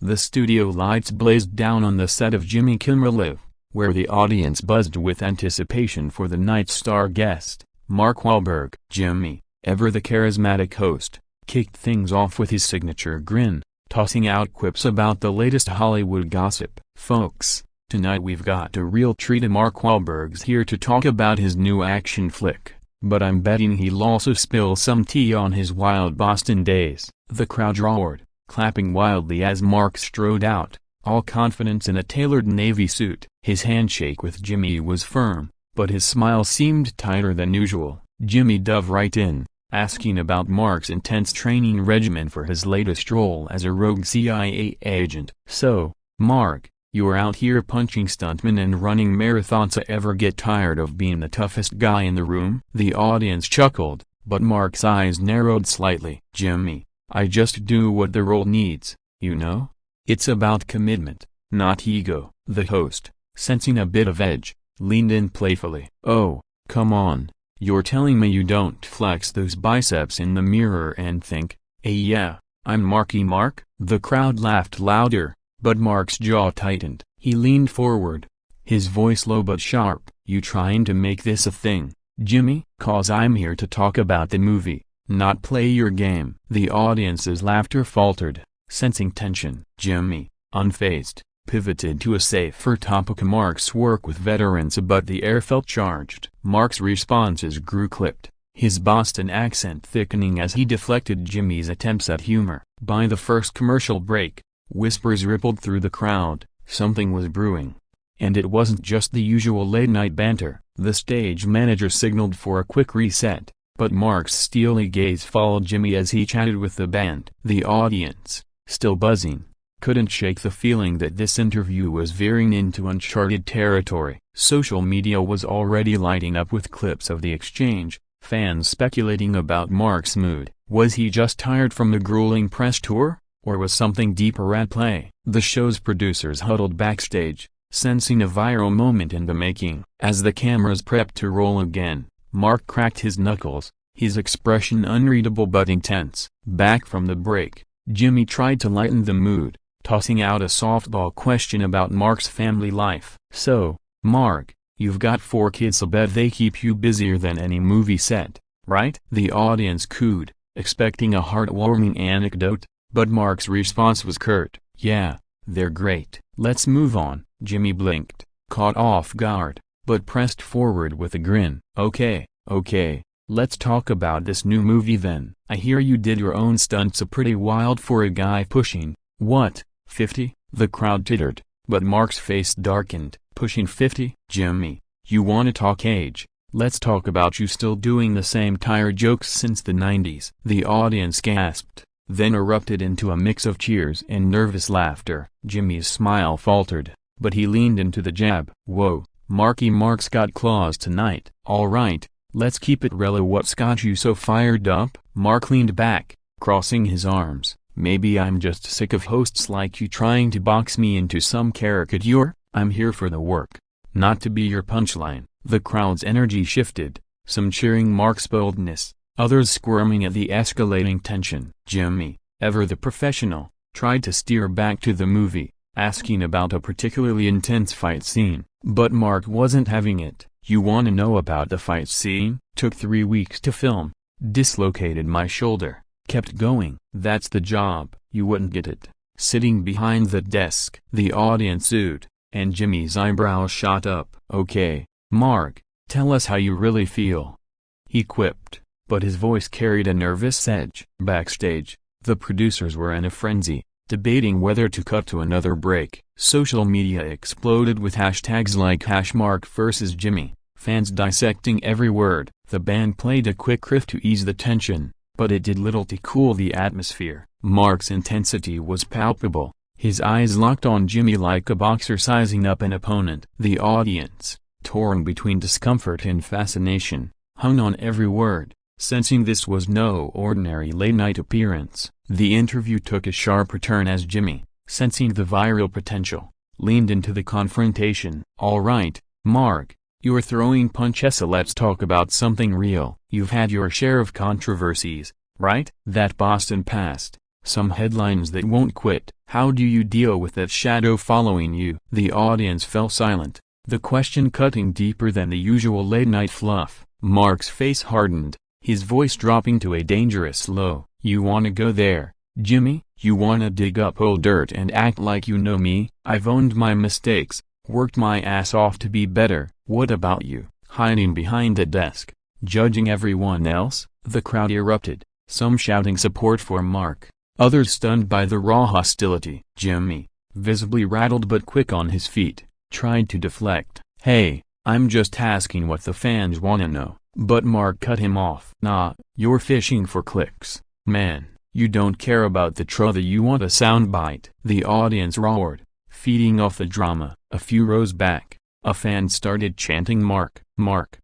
The studio lights blazed down on the set of Jimmy Kimmel Live, where the audience buzzed with anticipation for the night's star guest, Mark Wahlberg. Jimmy, ever the charismatic host, kicked things off with his signature grin, tossing out quips about the latest Hollywood gossip. "Folks, tonight we've got a real treat. Mark Wahlberg's here to talk about his new action flick, but I'm betting he'll also spill some tea on his wild Boston days." The crowd roared, clapping wildly as Mark strode out, all confidence in a tailored navy suit. His handshake with Jimmy was firm, but his smile seemed tighter than usual. Jimmy dove right in, asking about Mark's intense training regimen for his latest role as a rogue CIA agent. "So, Mark, you're out here punching stuntmen and running marathons. Ever get tired of being the toughest guy in the room?" The audience chuckled, but Mark's eyes narrowed slightly. "Jimmy, I just do what the role needs, you know? It's about commitment, not ego." The host, sensing a bit of edge, leaned in playfully. "Oh, come on. You're telling me you don't flex those biceps in the mirror and think, 'Hey yeah, I'm Marky Mark'?" The crowd laughed louder, but Mark's jaw tightened. He leaned forward, his voice low but sharp. "You trying to make this a thing, Jimmy?" "'Cause I'm here to talk about the movie, not play your game." The audience's laughter faltered, sensing tension. Jimmy, unfazed, pivoted to a safer topic: Mark's work with veterans. But the air felt charged. Mark's responses grew clipped, his Boston accent thickening as he deflected Jimmy's attempts at humor. By the first commercial break, whispers rippled through the crowd. Something was brewing. And it wasn't just the usual late-night banter. The stage manager signaled for a quick reset, but Mark's steely gaze followed Jimmy as he chatted with the band. The audience, still buzzing, couldn't shake the feeling that this interview was veering into uncharted territory. Social media was already lighting up with clips of the exchange, fans speculating about Mark's mood. Was he just tired from the grueling press tour, or was something deeper at play? The show's producers huddled backstage, sensing a viral moment in the making. As the cameras prepped to roll again, Mark cracked his knuckles, his expression unreadable but intense. Back from the break, Jimmy tried to lighten the mood, tossing out a softball question about Mark's family life. "So, Mark, you've got 4 kids. I'll bet they keep you busier than any movie set, right?" The audience cooed, expecting a heartwarming anecdote, but Mark's response was curt. "Yeah, they're great." "Let's move on." Jimmy blinked, caught off guard, but pressed forward with a grin. Okay, let's talk about this new movie then. I hear you did your own stunts. Pretty wild for a guy pushing, what, 50? The crowd tittered, but Mark's face darkened. "Pushing 50? Jimmy, you wanna talk age? Let's talk about you still doing the same tired jokes since the 90s. The audience gasped, then erupted into a mix of cheers and nervous laughter. Jimmy's smile faltered, but he leaned into the jab. "Whoa, Marky Mark's got claws tonight." "Alright, let's keep it relo. What's got you so fired up?" Mark leaned back, crossing his arms. "Maybe I'm just sick of hosts like you trying to box me into some caricature. I'm here for the work, not to be your punchline." The crowd's energy shifted, some cheering Mark's boldness, others squirming at the escalating tension. Jimmy, ever the professional, tried to steer back to the movie, asking about a particularly intense fight scene, but Mark wasn't having it. "You wanna know about the fight scene? Took 3 weeks to film, dislocated my shoulder, kept going." "That's the job." "You wouldn't get it, sitting behind the desk." The audience oohed, and Jimmy's eyebrows shot up. "Okay, Mark, tell us how you really feel," he quipped, but his voice carried a nervous edge. Backstage, the producers were in a frenzy, debating whether to cut to another break. Social media exploded with hashtags like #MarkVs.Jimmy, fans dissecting every word. The band played a quick riff to ease the tension, but it did little to cool the atmosphere. Mark's intensity was palpable, his eyes locked on Jimmy like a boxer sizing up an opponent. The audience, torn between discomfort and fascination, hung on every word, sensing this was no ordinary late-night appearance. The interview took a sharper turn as Jimmy, sensing the viral potential, leaned into the confrontation. "Alright, Mark, you're throwing punches, so let's talk about something real. You've had your share of controversies, right? That Boston past, Some headlines that won't quit. How do you deal with that shadow following you? The audience fell silent, the question cutting deeper than the usual late-night fluff. Mark's face hardened, his voice dropping to a dangerous low. You wanna go there, Jimmy? You wanna dig up old dirt and act like you know me? I've owned my mistakes, worked my ass off to be better. What about you? Hiding behind a desk, judging everyone else? The crowd erupted, some shouting support for Mark, others stunned by the raw hostility. Jimmy, visibly rattled but quick on his feet, tried to deflect. Hey, I'm just asking what the fans wanna know. But Mark cut him off. Nah, you're fishing for clicks, man. You don't care about the truth, you want a soundbite. The audience roared, feeding off the drama. A few rows back, a fan started chanting Mark, Mark,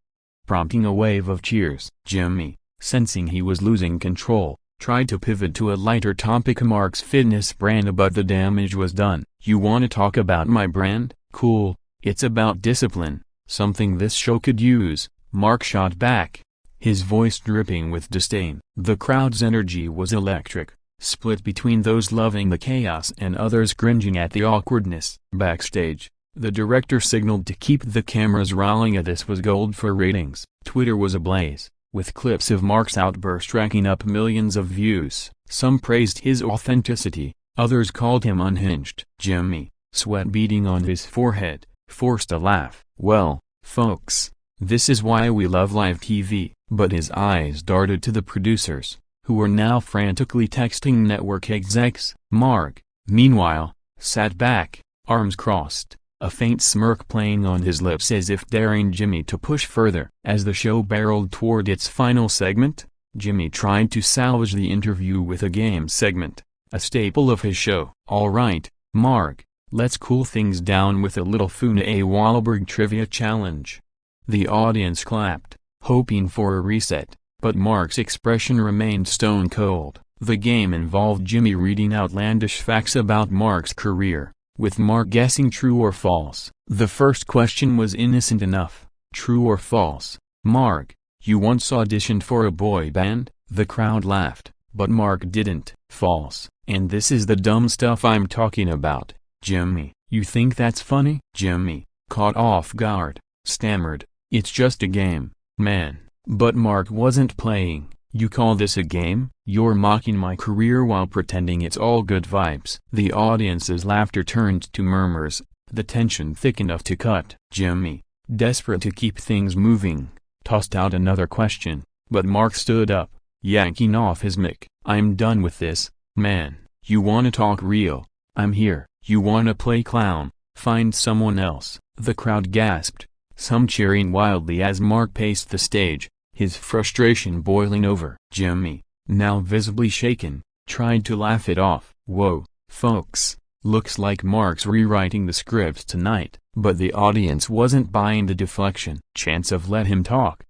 prompting a wave of cheers. Jimmy, sensing he was losing control, tried to pivot to a lighter topic. Mark's fitness brand, but the damage was done. You wanna talk about my brand? Cool, it's about discipline, something this show could use. Mark shot back, his voice dripping with disdain. The crowd's energy was electric, split between those loving the chaos and others cringing at the awkwardness. Backstage, the director signaled to keep the cameras rolling. This was gold for ratings. Twitter was ablaze, with clips of Mark's outburst racking up millions of views. Some praised his authenticity, others called him unhinged. Jimmy, sweat beading on his forehead, forced a laugh. Well, folks, this is why we love live TV. But his eyes darted to the producers, who were now frantically texting network execs. Mark, meanwhile, sat back, arms crossed, a faint smirk playing on his lips as if daring Jimmy to push further. As the show barreled toward its final segment, Jimmy tried to salvage the interview with a game segment, a staple of his show. Alright, Mark, let's cool things down with a little Funa A. Wahlberg trivia challenge. The audience clapped, hoping for a reset, but Mark's expression remained stone cold. The game involved Jimmy reading outlandish facts about Mark's career, with Mark guessing true or false. The first question was innocent enough. True or false? Mark, you once auditioned for a boy band? The crowd laughed, but Mark didn't. False. And this is the dumb stuff I'm talking about. Jimmy, you think that's funny? Jimmy, caught off guard, stammered, it's just a game, man. But Mark wasn't playing. You call this a game? You're mocking my career while pretending it's all good vibes. The audience's laughter turned to murmurs, the tension thick enough to cut. Jimmy, desperate to keep things moving, tossed out another question, but Mark stood up, yanking off his mic. I'm done with this, man. You wanna talk real? I'm here. You wanna play clown? Find someone else. The crowd gasped, some cheering wildly as Mark paced the stage, his frustration boiling over. Jimmy, now visibly shaken, tried to laugh it off. Whoa, folks, looks like Mark's rewriting the scripts tonight. But the audience wasn't buying the deflection. Chance of let him talk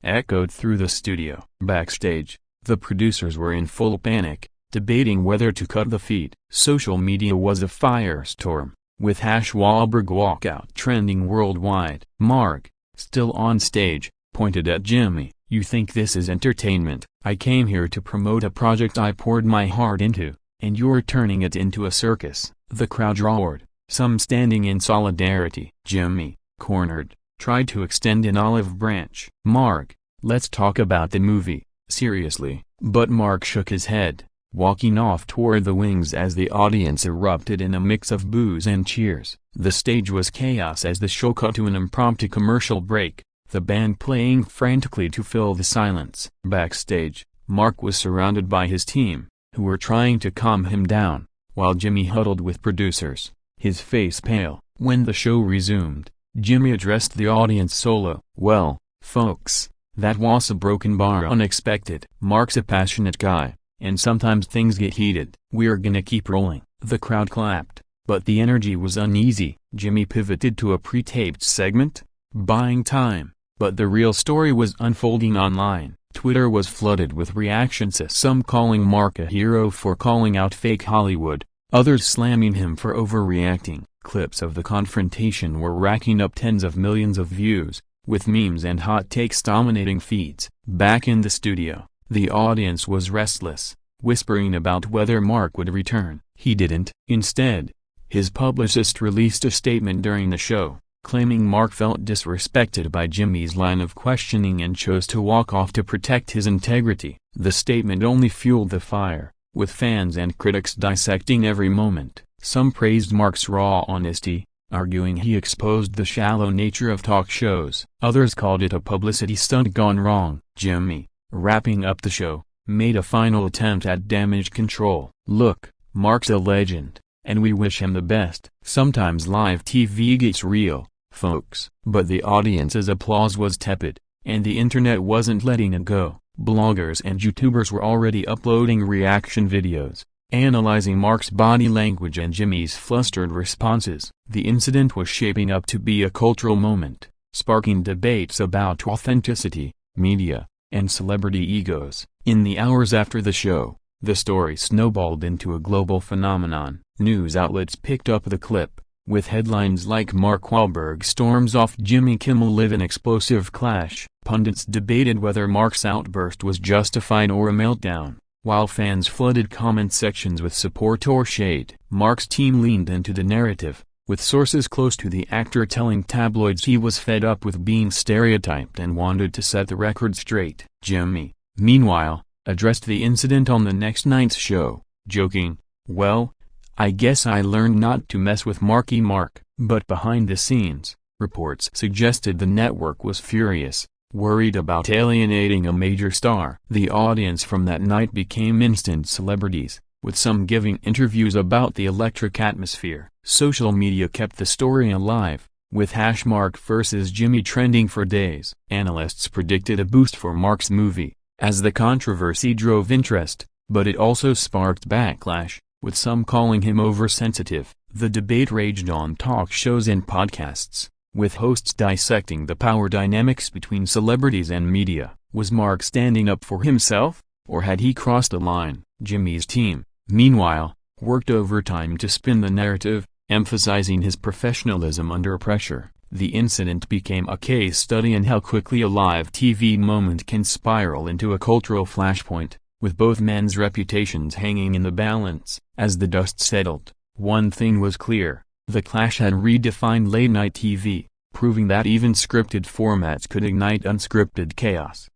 echoed through the studio. Backstage, the producers were in full panic, debating whether to cut the feed. Social media was a firestorm, with #Wahlberg Walkout trending worldwide. Mark, still on stage, pointed at Jimmy. You think this is entertainment? I came here to promote a project I poured my heart into, and you're turning it into a circus. The crowd roared, some standing in solidarity. Jimmy, cornered, tried to extend an olive branch. Mark, let's talk about the movie, seriously. But Mark shook his head, walking off toward the wings as the audience erupted in a mix of boos and cheers. The stage was chaos as the show cut to an impromptu commercial break, the band playing frantically to fill the silence. Backstage, Mark was surrounded by his team, who were trying to calm him down, while Jimmy huddled with producers, his face pale. When the show resumed, Jimmy addressed the audience solo. Well, folks, that was a broken bar unexpected. Mark's a passionate guy, and sometimes things get heated. We're gonna keep rolling. The crowd clapped, but the energy was uneasy. Jimmy pivoted to a pre-taped segment, buying time, but the real story was unfolding online. Twitter was flooded with reactions, some calling Mark a hero for calling out fake Hollywood, others slamming him for overreacting. Clips of the confrontation were racking up tens of millions of views, with memes and hot takes dominating feeds. Back in the studio, the audience was restless, whispering about whether Mark would return. He didn't. Instead, his publicist released a statement during the show, claiming Mark felt disrespected by Jimmy's line of questioning and chose to walk off to protect his integrity. The statement only fueled the fire, with fans and critics dissecting every moment. Some praised Mark's raw honesty, arguing he exposed the shallow nature of talk shows. Others called it a publicity stunt gone wrong. Jimmy, wrapping up the show, made a final attempt at damage control. "Look, Mark's a legend, and we wish him the best." Sometimes live TV gets real, folks. But the audience's applause was tepid, and the internet wasn't letting it go. Bloggers and YouTubers were already uploading reaction videos, analyzing Mark's body language and Jimmy's flustered responses. The incident was shaping up to be a cultural moment, sparking debates about authenticity, media, and celebrity egos. In the hours after the show, the story snowballed into a global phenomenon. News outlets picked up the clip, with headlines like "Mark Wahlberg storms off Jimmy Kimmel Live in explosive clash." Pundits debated whether Mark's outburst was justified or a meltdown, while fans flooded comment sections with support or shade. Mark's team leaned into the narrative, with sources close to the actor telling tabloids he was fed up with being stereotyped and wanted to set the record straight. Jimmy, meanwhile, addressed the incident on the next night's show, joking, "Well, I guess I learned not to mess with Marky Mark." But behind the scenes, reports suggested the network was furious, worried about alienating a major star. The audience from that night became instant celebrities, with some giving interviews about the electric atmosphere. Social media kept the story alive, with #Mark vs. Jimmy trending for days. Analysts predicted a boost for Mark's movie, as the controversy drove interest, but it also sparked backlash, with some calling him oversensitive. The debate raged on talk shows and podcasts, with hosts dissecting the power dynamics between celebrities and media. Was Mark standing up for himself, or had he crossed a line? Jimmy's team, meanwhile, worked overtime to spin the narrative, emphasizing his professionalism under pressure. The incident became a case study in how quickly a live TV moment can spiral into a cultural flashpoint, with both men's reputations hanging in the balance. As the dust settled, one thing was clear: the clash had redefined late-night TV, proving that even scripted formats could ignite unscripted chaos.